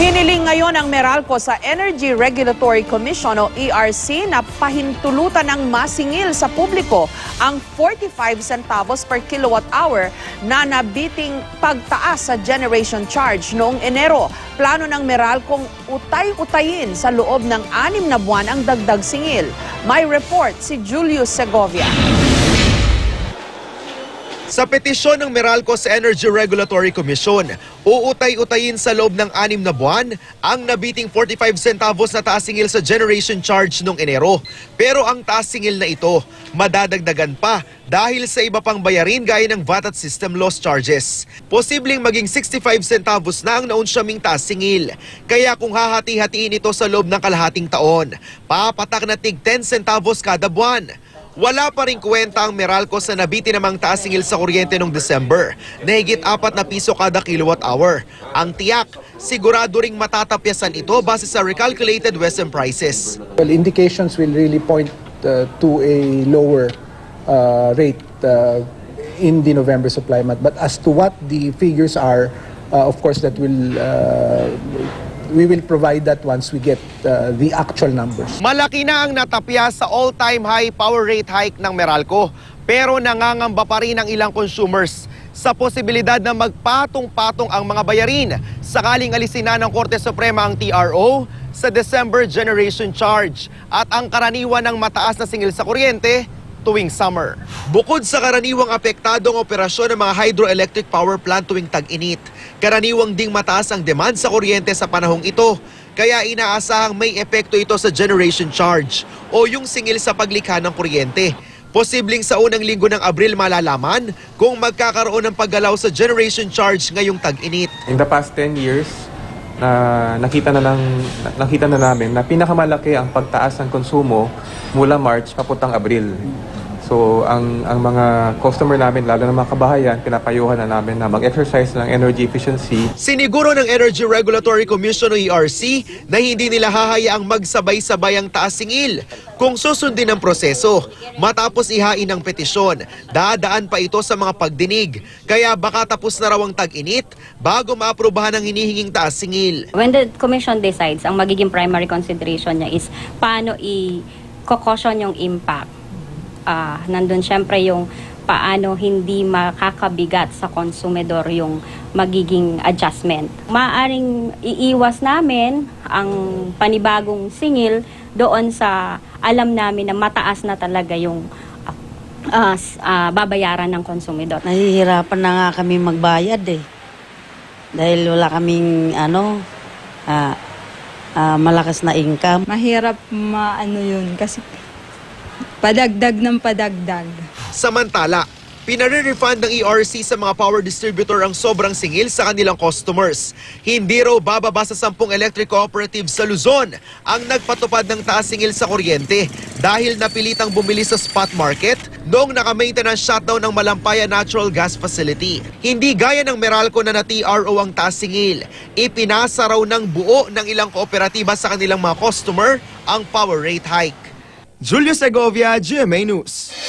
Hiniling ngayon ng Meralco sa Energy Regulatory Commission o ERC na pahintulutan ng masingil sa publiko ang 45 centavos per kilowatt hour na nabiting pagtaas sa generation charge noong Enero. Plano ng Meralcong utay-utayin sa loob ng 6 na buwan ang dagdag singil. May report si Julius Segovia. Sa petisyon ng Meralco sa Energy Regulatory Commission, uutay-utayin sa loob ng 6 na buwan ang nabiting 45 centavos na taas singil sa generation charge noong Enero. Pero ang taas singil na ito, madadagdagan pa dahil sa iba pang bayarin gaya ng VAT at system loss charges. Posibleng maging 65 centavos na ang naunsyaming taas singil. Kaya kung hahati-hatiin ito sa loob ng kalahating taon, papatak na tig 10 centavos kada buwan. Wala pa rin kwenta ang Meralco sa nabitin namang taas singil sa kuryente noong December na higit 4 na piso kada kilowatt hour. Ang tiyak, sigurado ring matatapyasan ito base sa recalculated Western prices. Well, indications will really point to a lower rate in the November supply month. But as to what the figures are, of course, that will we will provide that once we get the actual numbers. Malaki na ang natapya sa all-time high power rate hike ng Meralco, pero nangangamba pa rin ang ilang consumers sa posibilidad na magpatong-patong ang mga bayarin sakaling alisin na ng Korte Suprema ang TRO sa December generation charge at ang karaniwan ng mataas na singil sa kuryente tuwing summer. Bukod sa karaniwang apektadong operasyon ng mga hydroelectric power plant tuwing tag-init, karaniwang ding mataas ang demand sa kuryente sa panahong ito. Kaya inaasahang may epekto ito sa generation charge o yung singil sa paglikha ng kuryente. Posibleng sa unang linggo ng Abril malalaman kung magkakaroon ng paggalaw sa generation charge ngayong tag-init. In the past 10 years, nakita na namin na pinakamalaki ang pagtaas ng konsumo mula March papuntang Abril. So ang mga customer namin, lalo na mga kabahayan, pinapayuhan na namin na mag-exercise ng energy efficiency. Siniguro ng Energy Regulatory Commission o ERC na hindi nila hahayaang magsabay-sabay ang taas singil. Kung susundin ang proseso, matapos ihain ang petisyon, dadaan pa ito sa mga pagdinig. Kaya baka tapos na raw ang tag-init bago maaprubahan ang hinihinging taas singil. When the Commission decides, ang magiging primary consideration niya is paano i-caution yung impact. Nandun syempre yung paano hindi makakabigat sa konsumidor yung magiging adjustment. Maaring iiwas namin ang panibagong singil doon sa alam namin na mataas na talaga yung babayaran ng konsumidor. Nahihirapan na nga kami magbayad dahil wala kaming malakas na income. Mahirap yun kasi padagdag ng padagdag. Samantala, pinare-refund ng ERC sa mga power distributor ang sobrang singil sa kanilang customers. Hindi raw bababa sa 10 electric cooperatives sa Luzon ang nagpatupad ng taas singil sa kuryente dahil napilitang bumili sa spot market noong naka-maintenance shutdown ng Malampaya Natural Gas Facility. Hindi gaya ng Meralco na na-TRO ang taas singil. Ipinasa raw ng buo ng ilang kooperatiba sa kanilang mga customer ang power rate hike. Julius Segovia, GMA News.